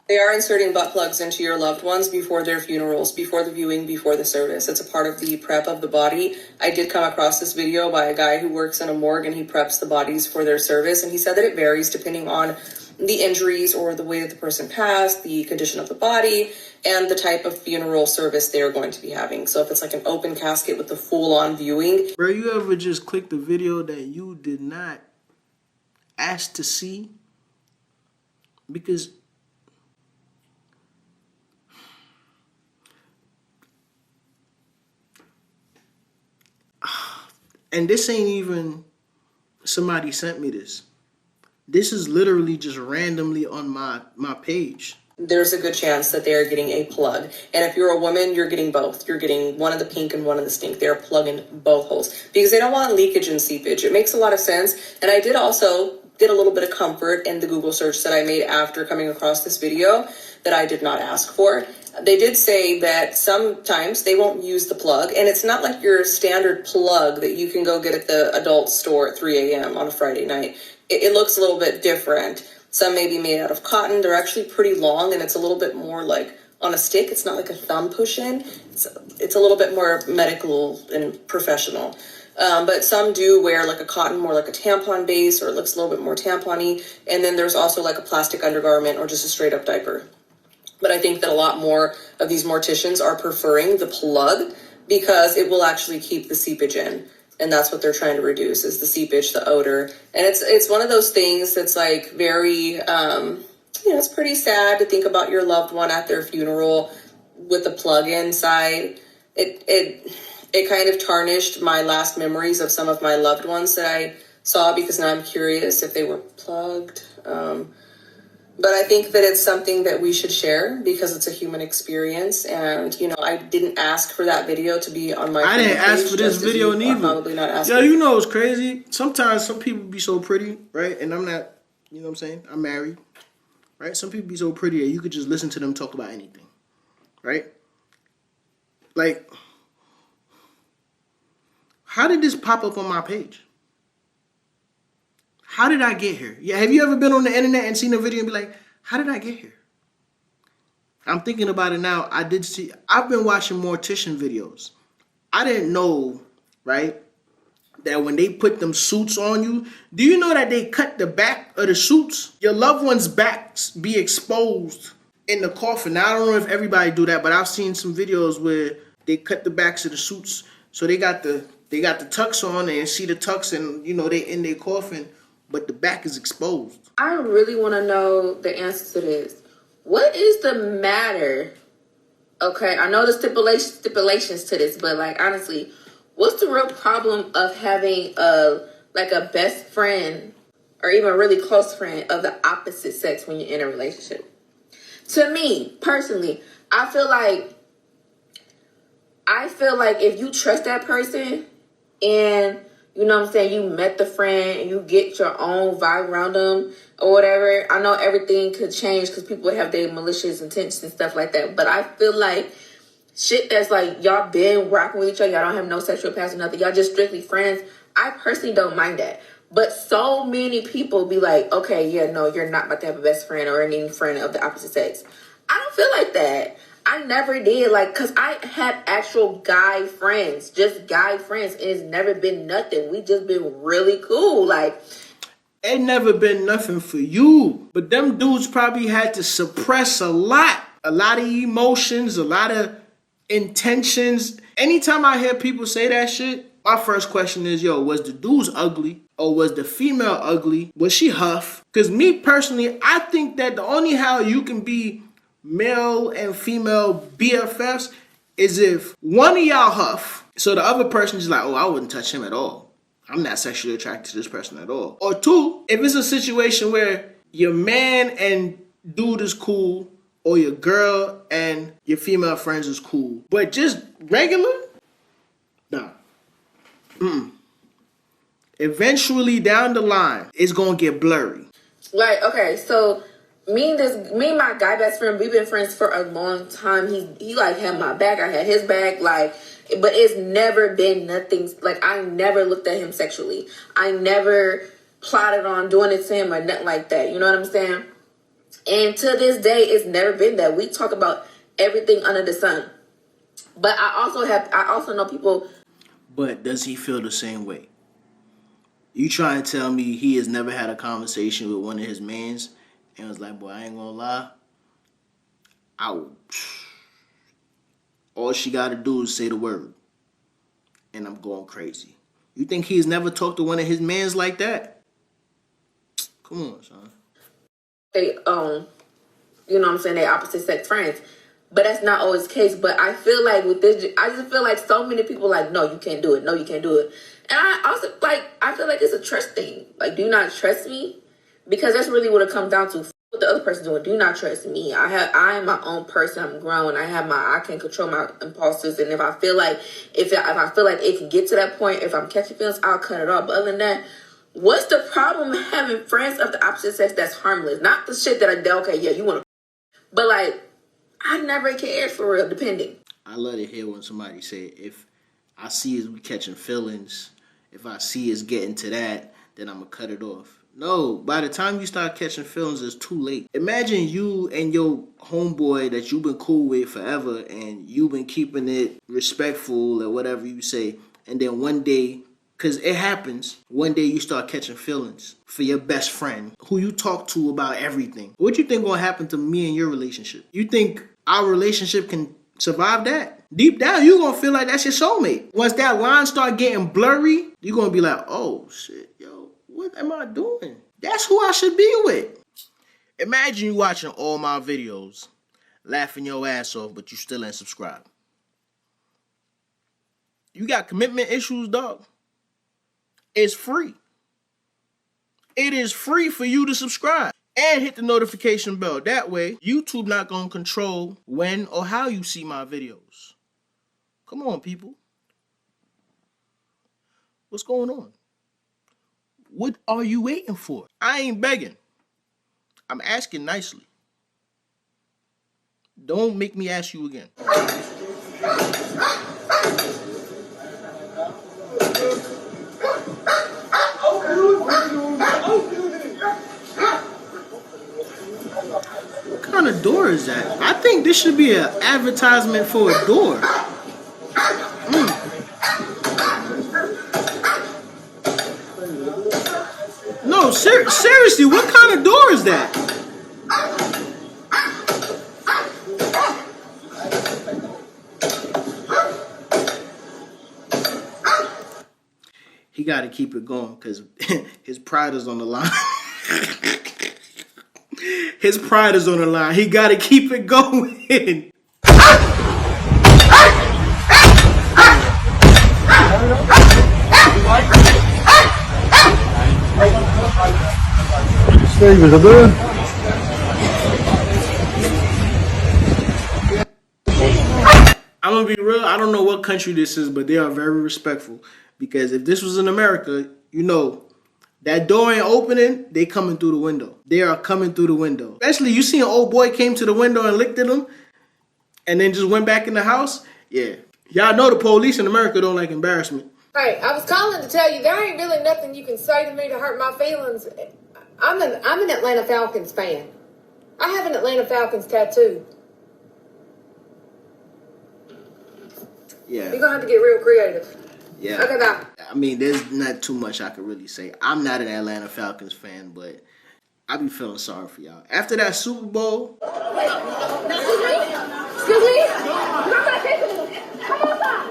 They are inserting butt plugs into your loved ones before their funerals, before the viewing, before the service. It's a part of the prep of the body. I did come across this video by a guy who works in a morgue and he preps the bodies for their service. And he said that it varies depending on the injuries or the way that the person passed, the condition of the body, and the type of funeral service they're going to be having. So if it's like an open casket with the full-on viewing. Bro, you ever just clicked the video that you did not ask to see? Because and this ain't even somebody sent me this. This is literally just randomly on my page. There's a good chance that they are getting a plug. And if you're a woman, you're getting both. You're getting one of the pink and one of the stink. They're plugging both holes because they don't want leakage and seepage. It makes a lot of sense. And I did also get a little bit of comfort in the Google search that I made after coming across this video that I did not ask for. They did say that sometimes they won't use the plug, and it's not like your standard plug that you can go get at the adult store at 3 a.m. on a Friday night. It looks a little bit different. Some may be made out of cotton. They're actually pretty long, and it's a little bit more like on a stick. It's not like a thumb push-in. It's a little bit more medical and professional. But some do wear like a cotton, more like a tampon base, or it looks a little bit more tampon-y. And then there's also like a plastic undergarment or just a straight-up diaper. But I think that a lot more of these morticians are preferring the plug because it will actually keep the seepage in. And that's what they're trying to reduce is the seepage, the odor. And it's one of those things that's like very, it's pretty sad to think about your loved one at their funeral with a plug inside. It kind of tarnished my last memories of some of my loved ones that I saw because now I'm curious if they were plugged. But I think that it's something that we should share because it's a human experience. And, I didn't ask for that video to be on my I didn't ask for this video neither. Probably not asking. Yo, you know what's crazy? Sometimes some people be so pretty, right? And I'm not, you know what I'm saying? I'm married, right? Some people be so pretty that you could just listen to them talk about anything, right? Like, how did this pop up on my page? How did I get here? Yeah, have you ever been on the internet and seen a video and be like, how did I get here? I'm thinking about it now. I've been watching mortician videos. I didn't know, right, that when they put them suits on you, do you know that they cut the back of the suits? Your loved one's backs be exposed in the coffin. Now, I don't know if everybody do that, but I've seen some videos where they cut the backs of the suits. So they got the tux on and see the tux and, they in their coffin. But the back is exposed. I really want to know the answer to this. What is the matter? Okay, I know the stipulations to this, but honestly, what's the real problem of having a best friend or even a really close friend of the opposite sex when you're in a relationship? To me, personally, I feel like if you trust that person and you met the friend and you get your own vibe around them or whatever. I know everything could change because people have their malicious intentions and stuff like that. But I feel like shit that's y'all been rocking with each other. Y'all don't have no sexual past or nothing. Y'all just strictly friends. I personally don't mind that. But so many people be like, okay, yeah, no, you're not about to have a best friend or any friend of the opposite sex. I don't feel like that. I never did, because I had actual guy friends, just guy friends, and it's never been nothing. We just been really cool, It never been nothing for you, but them dudes probably had to suppress a lot of emotions, a lot of intentions. Anytime I hear people say that shit, my first question is, was the dude ugly? Or was the female ugly? Was she huff? Because me personally, I think that the only how you can be male and female BFFs is if one of y'all huff, so the other person is like, oh, I wouldn't touch him at all. I'm not sexually attracted to this person at all. Or two, if it's a situation where your man and dude is cool, or your girl and your female friends is cool, but just regular? Nah. Eventually down the line, it's gonna get blurry. Okay, so me and my guy best friend, we've been friends for a long time. He had my back, I had his back, but it's never been nothing, I never looked at him sexually. I never plotted on doing it to him or nothing like that, you know what I'm saying? And to this day, it's never been that. We talk about everything under the sun. But I also know people. But does he feel the same way? You trying to tell me he has never had a conversation with one of his mans and was like, boy, I ain't gonna lie. All she gotta do is say the word. And I'm going crazy. You think he's never talked to one of his mans like that? Come on, son. They you know what I'm saying, they opposite sex friends. But that's not always the case. But I feel like with this, I just feel like so many people like, no, you can't do it. No, you can't do it. And I also I feel like it's a trust thing. Like, do you not trust me? Because that's really what it comes down to. What the other person doing? Do you not trust me? I am my own person. I'm grown. I can control my impulses. And if I feel like if I feel like it can get to that point, if I'm catching feelings, I'll cut it off. But other than that, what's the problem having friends of the opposite sex that's harmless? Not the shit that okay, yeah, you want to, but like, I never cared for real, depending. I love to hear when somebody say, if I see us catching feelings, if I see us getting to that, then I'm going to cut it off. No, by the time you start catching feelings, it's too late. Imagine you and your homeboy that you've been cool with forever and you've been keeping it respectful or whatever you say, and then one day, because it happens, one day you start catching feelings for your best friend who you talk to about everything. What you think gonna happen to me and your relationship? You think our relationship can survive that? Deep down, you're gonna feel like that's your soulmate. Once that line start getting blurry, you're gonna be like, oh shit, yo, what am I doing? That's who I should be with. Imagine you watching all my videos, laughing your ass off, but you still ain't subscribed. You got commitment issues, dog? It's free. It is free for you to subscribe and hit the notification bell. That way, YouTube not going to control when or how you see my videos. Come on, people. What's going on? What are you waiting for? I ain't begging. I'm asking nicely. Don't make me ask you again. What kind of door is that? I think this should be an advertisement for a door. No, seriously, what kind of door is that? He got to keep it going because his pride is on the line. His pride is on the line. He got to keep it going. I'm going to be real. I don't know what country this is, but they are very respectful. Because if this was in America, you know, that door ain't opening, they coming through the window. They are coming through the window. Especially you see an old boy came to the window and licked at him and then just went back in the house. Yeah. Y'all know the police in America don't like embarrassment. Hey, I was calling to tell you there ain't really nothing you can say to me to hurt my feelings. I'm an Atlanta Falcons fan. I have an Atlanta Falcons tattoo. Yeah. You're going to have to get real creative. Yeah. Okay, bye. I mean, there's not too much I could really say. I'm not an Atlanta Falcons fan, but I be feeling sorry for y'all. After that Super Bowl. Excuse me? Come outside.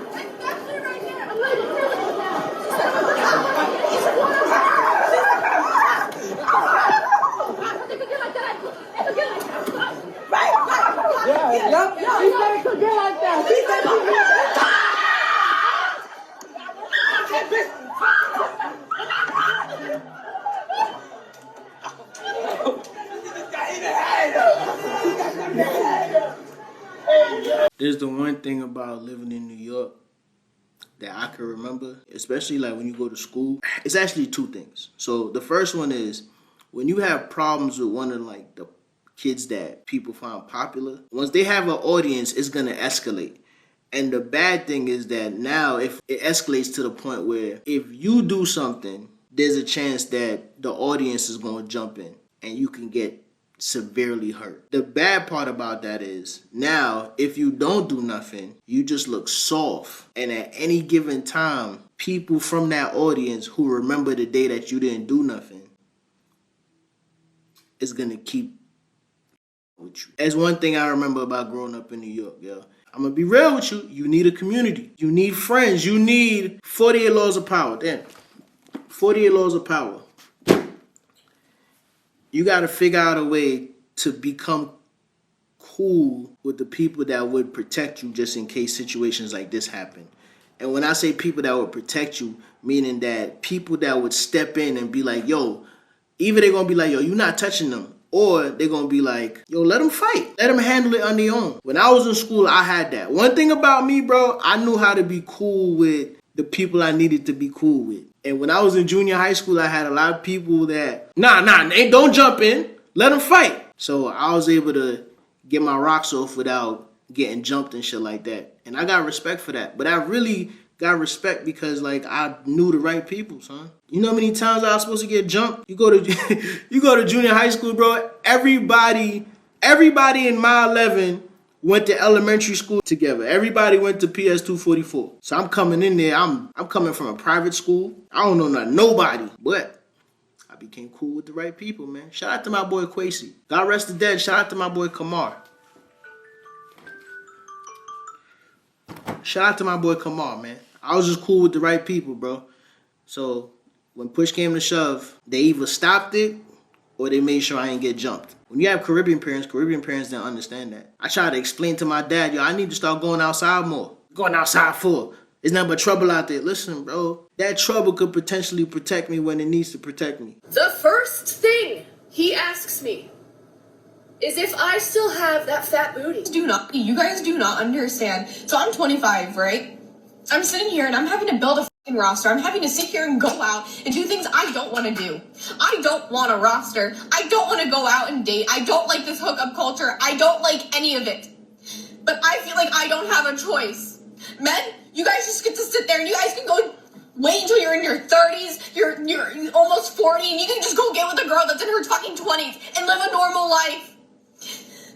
There's the one thing about living in New York that I can remember, especially like when you go to school. It's actually two things. So the first one is when you have problems with one of like the kids that people find popular, once they have an audience, it's going to escalate. And the bad thing is that now if it escalates to the point where if you do something, there's a chance that the audience is going to jump in and you can get severely hurt. The bad part about that is now if you don't do nothing, you just look soft. And at any given time, people from that audience who remember the day that you didn't do nothing is gonna keep with you. That's one thing I remember about growing up in New York, yo. I'm gonna be real with you. You need a community. You need friends. You need 48 laws of power. Damn. 48 laws of power. You got to figure out a way to become cool with the people that would protect you just in case situations like this happen. And when I say people that would protect you, meaning that people that would step in and be like, yo, either they're going to be like, yo, you're not touching them. Or they're going to be like, yo, let them fight. Let them handle it on their own. When I was in school, I had that. One thing about me, bro, I knew how to be cool with the people I needed to be cool with. And when I was in junior high school, I had a lot of people that, don't jump in. Let them fight. So I was able to get my rocks off without getting jumped and shit like that. And I got respect for that. But I really got respect because, like, I knew the right people, son. You know how many times I was supposed to get jumped? You go to junior high school, bro. Everybody in mile 11 went to elementary school together. Everybody went to PS 244. So I'm coming in there. I'm coming from a private school. I don't know nobody, but I became cool with the right people, man. Shout out to my boy Quasi. God rest the dead. Shout out to my boy Kamar. Shout out to my boy Kamar, man. I was just cool with the right people, bro. So when push came to shove, they either stopped it or they made sure I didn't get jumped. When you have Caribbean parents didn't understand that. I tried to explain to my dad, yo, I need to start going outside more. Going outside for? There's nothing but trouble out there. Listen, bro, that trouble could potentially protect me when it needs to protect me. The first thing he asks me is if I still have that fat booty. You guys do not understand. So I'm 25, right? I'm sitting here and I'm having to build a fucking roster. I'm having to sit here and go out and do things I don't want to do. I don't want a roster. I don't want to go out and date. I don't like this hookup culture. I don't like any of it. But I feel like I don't have a choice. Men, you guys just get to sit there and you guys can go wait until you're in your 30s, you're almost 40, and you can just go get with a girl that's in her fucking 20s and live a normal life.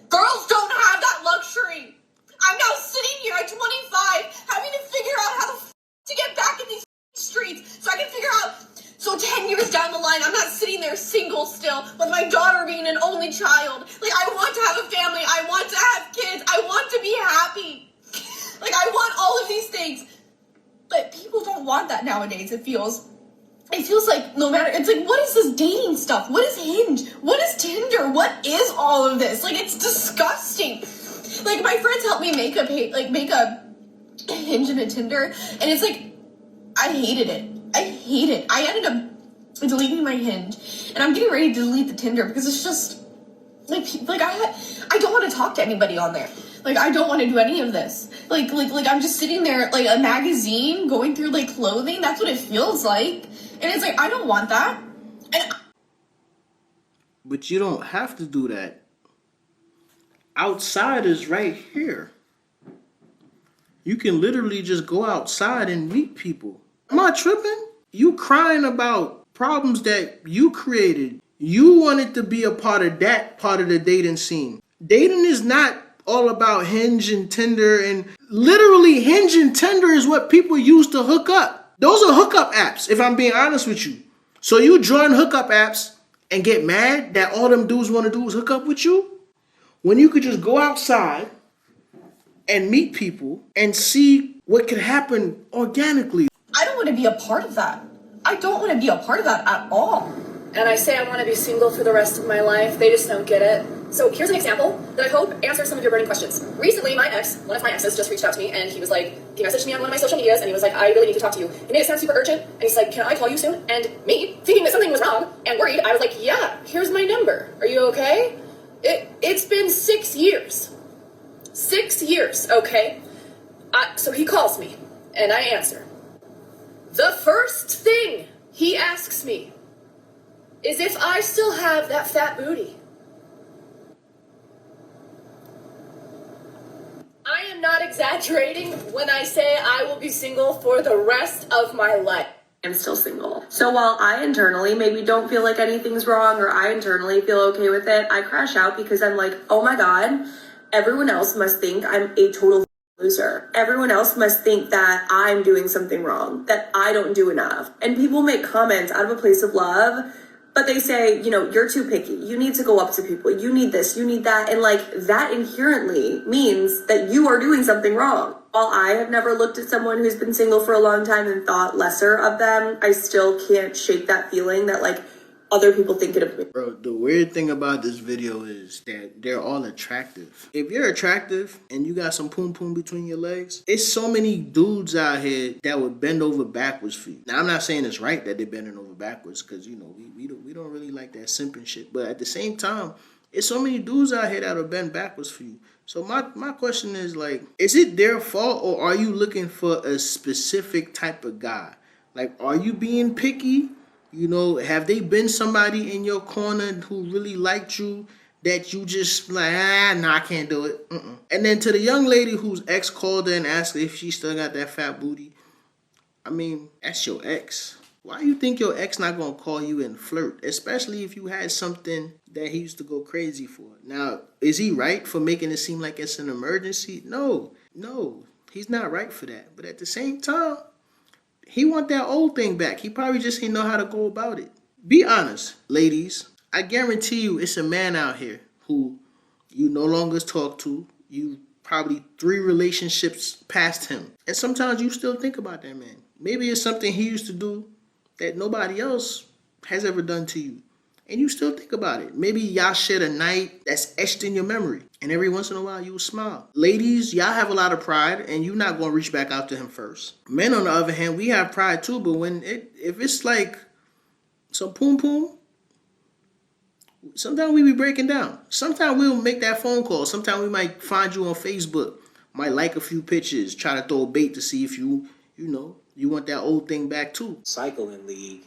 Girls don't have that luxury. I'm now sitting here at 25 having to figure out how to get back in these streets so I can figure out, so 10 years down the line, I'm not sitting there single still with my daughter being an only child. Like, I want to have a family. I want to have kids. I want to be happy. Like, I want all of these things. But people don't want that nowadays, it feels like no matter, it's like, what is this dating stuff? What is Hinge? What is Tinder? What is all of this? Like, it's disgusting. Like, my friends helped me make a Hinge and a Tinder, and it's like, I hated it. I ended up deleting my Hinge, and I'm getting ready to delete the Tinder because it's just, like I don't want to talk to anybody on there. Like, I don't want to do any of this. Like, I'm just sitting there, like, a magazine, going through, like, clothing. That's what it feels like. And it's like, I don't want that. But you don't have to do that. Outside is right here. You can literally just go outside and meet people. Am I tripping? You crying about problems that you created. You wanted to be a part of that part of the dating scene. Dating is not all about Hinge and Tinder, and literally Hinge and Tinder is what people use to hook up. Those are hookup apps, if I'm being honest with you. So you join hookup apps and get mad that all them dudes want to do is hook up with you, when you could just go outside and meet people and see what could happen organically. I don't want to be a part of that. I don't want to be a part of that at all. And I say I want to be single for the rest of my life. They just don't get it. So here's an example that I hope answers some of your burning questions. Recently, one of my exes just reached out to me, and he messaged me on one of my social medias, and he was like, I really need to talk to you. He made it sound super urgent, and he's like, can I call you soon? And me, thinking that something was wrong and worried, I was like, yeah, here's my number. Are you okay? It's been 6 years. 6 years, okay? So he calls me, and I answer. The first thing he asks me is if I still have that fat booty. I am not exaggerating when I say I will be single for the rest of my life. I'm still single. So while I internally maybe don't feel like anything's wrong or I internally feel okay with it, I crash out because I'm like, oh my God, everyone else must think I'm a total loser. Everyone else must think that I'm doing something wrong, that I don't do enough. And people make comments out of a place of love, but they say, you know, you're too picky. You need to go up to people. You need this, you need that. And like that inherently means that you are doing something wrong. While I have never looked at someone who's been single for a long time and thought lesser of them, I still can't shake that feeling that like other people think it of me. Bro, the weird thing about this video is that they're all attractive. If you're attractive and you got some poom poom between your legs, it's so many dudes out here that would bend over backwards for you. Now, I'm not saying it's right that they're bending over backwards because, you know, we don't really like that simping shit. But at the same time, it's so many dudes out here that will bend backwards for you. So my question is, like, is it their fault or are you looking for a specific type of guy? Like, are you being picky? You know, have they been somebody in your corner who really liked you that you just like, nah, I can't do it. And then to the young lady whose ex called her and asked if she still got that fat booty, I mean, that's your ex. Why you think your ex not gonna call you and flirt? Especially if you had something that he used to go crazy for. Now, is he right for making it seem like it's an emergency? No, he's not right for that. But at the same time, he want that old thing back. He probably just didn't know how to go about it. Be honest, ladies. I guarantee you it's a man out here who you no longer talk to. You probably 3 relationships past him. And sometimes you still think about that man. Maybe it's something he used to do that nobody else has ever done to you. And you still think about it. Maybe y'all shared a night that's etched in your memory. And every once in a while, you will smile. Ladies, y'all have a lot of pride, and you're not going to reach back out to him first. Men, on the other hand, we have pride too, but if it's like some poom poom, sometimes we be breaking down. Sometimes we'll make that phone call. Sometimes we might find you on Facebook, might like a few pictures, try to throw a bait to see if you want that old thing back too. Cycling league.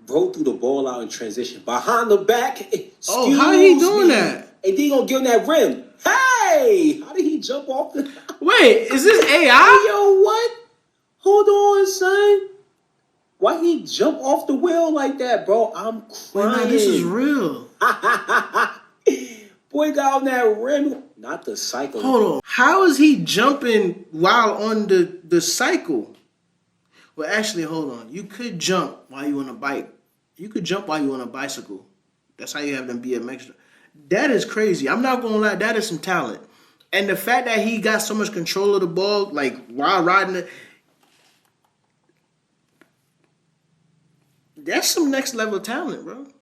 Bro threw the ball out in transition. Behind the back. Oh, how he doing that? And then he gonna give him that rim. Hey! How did he jump off the... Wait, is this AI? Hey, yo, what? Hold on, son. Why he jump off the wheel like that, bro? I'm crying. Wait, man, this is real. Boy got on that rim. Not the cycle. Hold on. How is he jumping while on the cycle? Well, actually, hold on. You could jump while you're on a bike. You could jump while you're on a bicycle. That's how you have them BMX. That is crazy. I'm not going to lie. That is some talent. And the fact that he got so much control of the ball, like while riding it, that's some next level talent, bro.